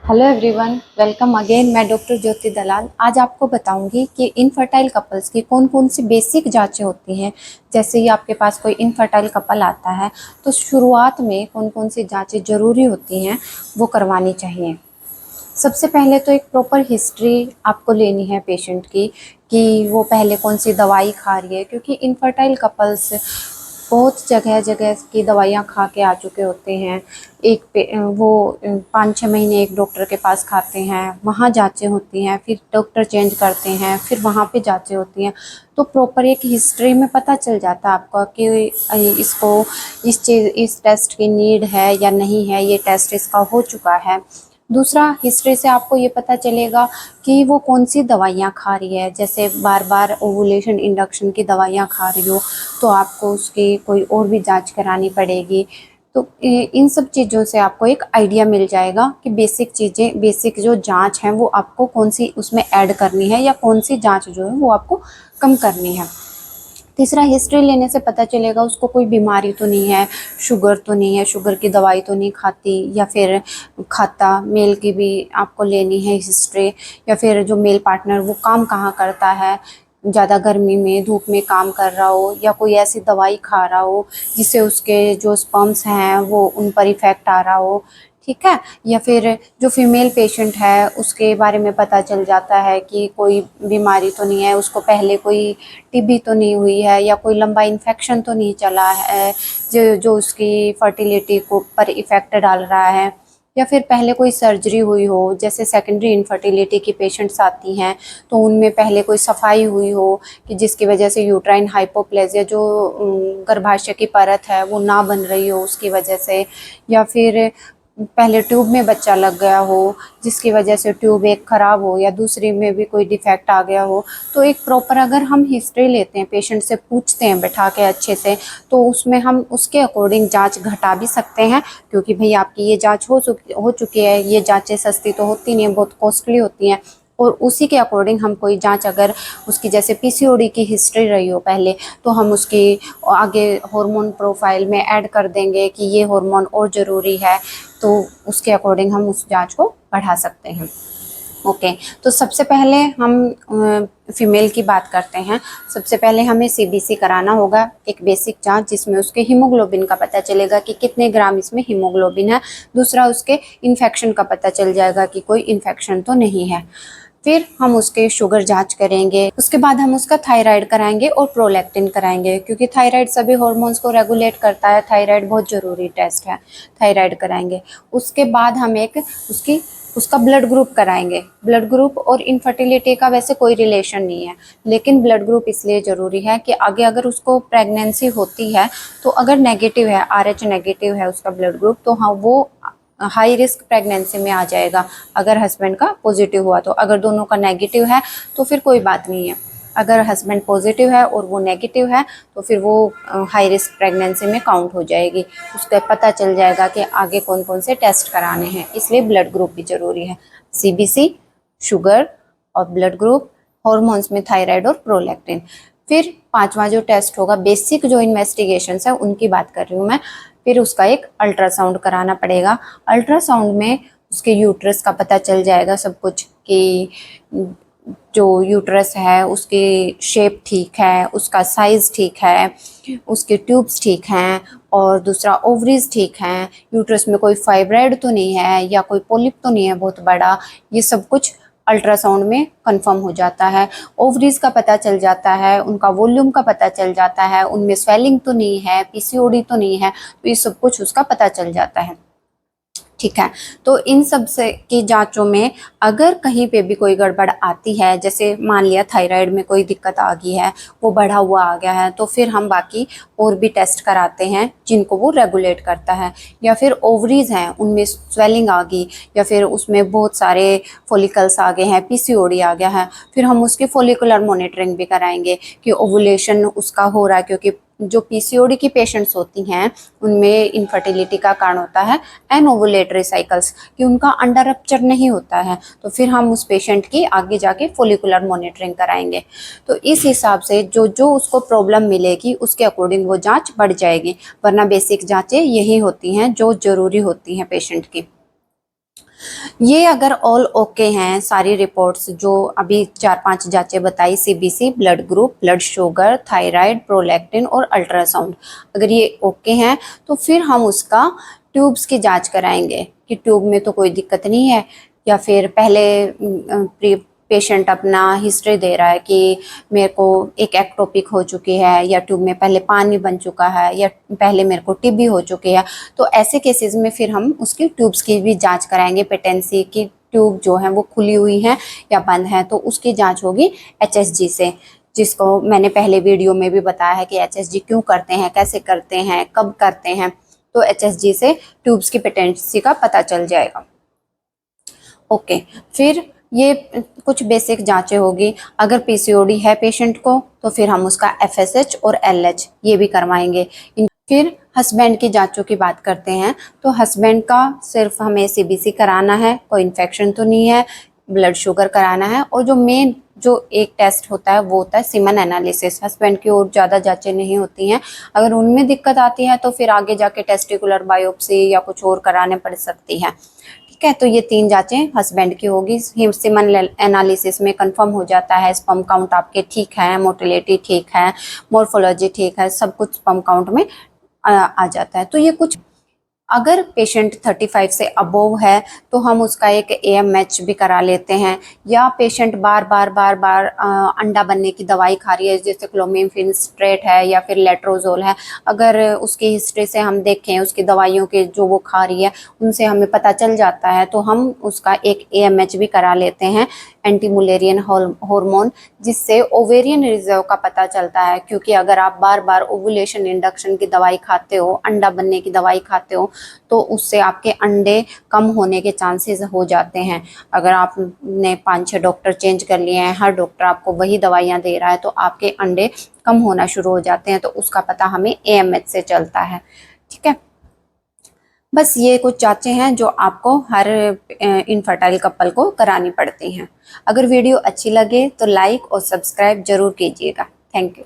Hello everyone, welcome again. मैं doctor ज्योति दलाल आज आपको बताऊंगी कि इनफर्टाइल कपल्स की कौन कौन सी बेसिक जांचें होती हैं। जैसे ही आपके पास कोई इनफर्टाइल कपल आता है तो शुरुआत में कौन कौन सी जांचें ज़रूरी होती हैं वो करवानी चाहिए। सबसे पहले तो एक प्रॉपर हिस्ट्री आपको लेनी है पेशेंट की कि वो पहले कौन सी दवाई खा रही है, क्योंकि इनफर्टाइल कपल्स बहुत जगह जगह की दवाइयाँ खा के आ चुके होते हैं। वो 5-6 महीने एक डॉक्टर के पास खाते हैं, वहाँ जांचें होती हैं, फिर डॉक्टर चेंज करते हैं, फिर वहाँ पे जांचें होती हैं। तो प्रॉपर एक हिस्ट्री में पता चल जाता है आपका कि इसको इस टेस्ट की नीड है या नहीं है, ये टेस्ट इसका हो चुका है। दूसरा, हिस्ट्री से आपको ये पता चलेगा कि वो कौन सी दवाइयाँ खा रही है। जैसे बार बार ओवुलेशन इंडक्शन की दवाइयाँ खा रही हो तो आपको उसकी कोई और भी जांच करानी पड़ेगी। तो इन सब चीज़ों से आपको एक आइडिया मिल जाएगा कि बेसिक जो जांच है वो आपको कौन सी उसमें ऐड करनी है या कौन सी जांच जो है वो आपको कम करनी है। तीसरा, हिस्ट्री लेने से पता चलेगा उसको कोई बीमारी तो नहीं है, शुगर तो नहीं है, शुगर की दवाई तो नहीं खाती, या फिर खाता। मेल की भी आपको लेनी है हिस्ट्री, या फिर जो मेल पार्टनर वो काम कहाँ करता है, ज़्यादा गर्मी में धूप में काम कर रहा हो, या कोई ऐसी दवाई खा रहा हो जिससे उसके जो स्पर्म्स हैं वो उन पर इफ़ेक्ट आ रहा हो। ठीक है। या फिर जो फीमेल पेशेंट है उसके बारे में पता चल जाता है कि कोई बीमारी तो नहीं है, उसको पहले कोई टीबी तो नहीं हुई है, या कोई लंबा इन्फेक्शन तो नहीं चला है जो उसकी फर्टिलिटी को पर इफ़ेक्ट डाल रहा है, या फिर पहले कोई सर्जरी हुई हो। जैसे सेकेंडरी इनफर्टिलिटी की पेशेंट्स आती हैं तो उनमें पहले कोई सफाई हुई हो कि जिसकी वजह से यूट्राइन हाइपोप्लेजिया जो गर्भाशय की परत है वो ना बन रही हो उसकी वजह से, या फिर पहले ट्यूब में बच्चा लग गया हो जिसकी वजह से ट्यूब एक ख़राब हो, या दूसरी में भी कोई डिफेक्ट आ गया हो। तो एक प्रॉपर अगर हम हिस्ट्री लेते हैं, पेशेंट से पूछते हैं बैठा के अच्छे से, तो उसमें हम उसके अकॉर्डिंग जांच घटा भी सकते हैं। क्योंकि भाई आपकी ये जांच हो चुकी है, ये जांचें सस्ती तो होती नहीं है, बहुत कॉस्टली होती हैं। और उसी के अकॉर्डिंग हम कोई जांच, अगर उसकी जैसे पीसीओडी की हिस्ट्री रही हो पहले, तो हम उसकी आगे हार्मोन प्रोफाइल में ऐड कर देंगे कि ये हार्मोन और ज़रूरी है, तो उसके अकॉर्डिंग हम उस जांच को बढ़ा सकते हैं। ओके। तो सबसे पहले हम फीमेल की बात करते हैं। सबसे पहले हमें सीबीसी कराना होगा, एक बेसिक जांच जिसमें उसके हीमोग्लोबिन का पता चलेगा कि कितने ग्राम इसमें हीमोग्लोबिन है। दूसरा, उसके इन्फेक्शन का पता चल जाएगा कि कोई इन्फेक्शन तो नहीं है। फिर हम उसके शुगर जांच करेंगे, उसके बाद हम उसका थायराइड कराएंगे और प्रोलैक्टिन कराएंगे, क्योंकि थायराइड सभी हार्मोन्स को रेगुलेट करता है। थायराइड बहुत ज़रूरी टेस्ट है, थायराइड कराएंगे। उसके बाद हम एक उसका ब्लड ग्रुप कराएंगे। ब्लड ग्रुप और इनफर्टिलिटी का वैसे कोई रिलेशन नहीं है, लेकिन ब्लड ग्रुप इसलिए ज़रूरी है कि आगे अगर उसको प्रेगनेंसी होती है तो अगर नेगेटिव है, RH नेगेटिव है उसका ब्लड ग्रुप, तो हाँ वो हाई रिस्क प्रेगनेंसी में आ जाएगा। अगर हस्बैंड का पॉजिटिव हुआ तो, अगर दोनों का नेगेटिव है तो फिर कोई बात नहीं है। अगर हस्बैंड पॉजिटिव है और वो नेगेटिव है तो फिर वो हाई रिस्क प्रेगनेंसी में काउंट हो जाएगी। उसका पता चल जाएगा कि आगे कौन कौन से टेस्ट कराने हैं, इसलिए ब्लड ग्रुप भी ज़रूरी है। सीबीसी, शुगर और ब्लड ग्रुप, हॉर्मोन्स में थायराइड और प्रोलैक्टिन। फिर पांचवा जो टेस्ट होगा, बेसिक जो इन्वेस्टिगेशंस है उनकी बात कर रही हूँ मैं। फिर उसका एक अल्ट्रासाउंड कराना पड़ेगा। अल्ट्रासाउंड में उसके यूट्रस का पता चल जाएगा सब कुछ, कि जो यूट्रस है उसकी शेप ठीक है, उसका साइज़ ठीक है, उसके ट्यूब्स ठीक हैं, और दूसरा ओवरीज ठीक हैं, यूट्रस में कोई फाइब्राइड तो नहीं है या कोई पोलिप तो नहीं है बहुत बड़ा। ये सब कुछ अल्ट्रासाउंड में कंफर्म हो जाता है। ओवरीज का पता चल जाता है, उनका वॉल्यूम का पता चल जाता है, उनमें स्वेलिंग तो नहीं है, पीसीओडी तो नहीं है, तो ये सब कुछ उसका पता चल जाता है। ठीक है। तो इन सब से की जांचों में अगर कहीं पे भी कोई गड़बड़ आती है, जैसे मान लिया थायराइड में कोई दिक्कत आ गई है, वो बढ़ा हुआ आ गया है, तो फिर हम बाकी और भी टेस्ट कराते हैं जिनको वो रेगुलेट करता है। या फिर ओवरीज हैं उनमें स्वेलिंग आ गई, या फिर उसमें बहुत सारे फॉलिकल्स आ गए हैं, पीसीओडी आ गया है, फिर हम उसकी फॉलिकुलर मॉनिटरिंग भी कराएंगे कि ओवुलेशन उसका हो रहा है। क्योंकि जो पीसीओडी की पेशेंट्स होती हैं उनमें इनफर्टिलिटी का कारण होता है एनओवुलेटरी साइकिल्स, कि उनका अंडर रप्चर नहीं होता है, तो फिर हम उस पेशेंट की आगे जाके फॉलिकुलर मॉनिटरिंग कराएंगे। तो इस हिसाब से जो जो उसको प्रॉब्लम मिलेगी उसके अकॉर्डिंग वो जांच बढ़ जाएगी, वरना बेसिक जांचें यही होती हैं जो ज़रूरी होती हैं पेशेंट की। ये अगर ऑल ओके हैं सारी रिपोर्ट्स जो अभी 4-5 जांचें बताई, CBC, blood group, blood sugar, thyroid, prolactin और अल्ट्रासाउंड, अगर ये ओके हैं तो फिर हम उसका ट्यूब्स की जांच कराएंगे कि ट्यूब में तो कोई दिक्कत नहीं है, या फिर पहले पेशेंट अपना हिस्ट्री दे रहा है कि मेरे को एक एक्टोपिक हो चुकी है, या ट्यूब में पहले पानी बन चुका है, या पहले मेरे को टीबी हो चुकी है, तो ऐसे केसेस में फिर हम उसकी ट्यूब्स की भी जांच कराएंगे। पेटेंसी की ट्यूब जो है वो खुली हुई है या बंद है, तो उसकी जांच होगी एचएसजी से, जिसको मैंने पहले वीडियो में भी बताया है कि एचएसजी क्यों करते हैं, कैसे करते हैं, कब करते हैं, तो एचएसजी से ट्यूब्स की पेटेंसी का पता चल जाएगा। ओके, फिर ये कुछ बेसिक जांचें होगी। अगर पीसीओडी है पेशेंट को तो फिर हम उसका एफएसएच और एलएच ये भी करवाएंगे। फिर हस्बैंड की जांचों की बात करते हैं, तो हस्बैंड का सिर्फ हमें सीबीसी कराना है, कोई इन्फेक्शन तो नहीं है, ब्लड शुगर कराना है, और जो मेन जो एक टेस्ट होता है वो होता है सीमन एनालिसिस। हस्बैंड की और ज़्यादा जांचें नहीं होती हैं, अगर उनमें दिक्कत आती है तो फिर आगे जाके टेस्टिकुलर बायोप्सी या कुछ और कराने पड़ सकती है। ठीक है, तो ये 3 जांचें हस्बैंड की होगी। सीमन एनालिसिस में कंफर्म हो जाता है स्पर्म काउंट आपके ठीक है, मोटिलिटी ठीक है, मोर्फोलॉजी ठीक है, सब कुछ स्पर्म काउंट में आ जाता है। तो ये कुछ, अगर पेशेंट 35 से अबोव है तो हम उसका एक एएमएच भी करा लेते हैं, या पेशेंट बार बार अंडा बनने की दवाई खा रही है, जैसे क्लोमिफेन स्ट्रेट है या फिर लेट्रोजोल है, अगर उसकी हिस्ट्री से हम देखें उसकी दवाइयों के जो वो खा रही है उनसे हमें पता चल जाता है, तो हम उसका एक एएमएच भी करा लेते हैं, एंटी मुलेरियन हार्मोन, जिससे ओवेरियन रिजर्व का पता चलता है। क्योंकि अगर आप बार बार ओवुलेशन इंडक्शन की दवाई खाते हो, अंडा बनने की दवाई खाते हो, तो उससे आपके अंडे कम होने के चांसेस हो जाते हैं। अगर आपने 5-6 डॉक्टर चेंज कर लिए हैं, हर डॉक्टर आपको वही दवाइयाँ दे रहा है, तो आपके अंडे कम होना शुरू हो जाते हैं, तो उसका पता हमें एएमएच से चलता है। ठीक है, बस ये कुछ जांचें हैं जो आपको हर इनफर्टाइल कपल को करानी पड़ती हैं। अगर वीडियो अच्छी लगे तो लाइक और सब्सक्राइब जरूर कीजिएगा। Thank you.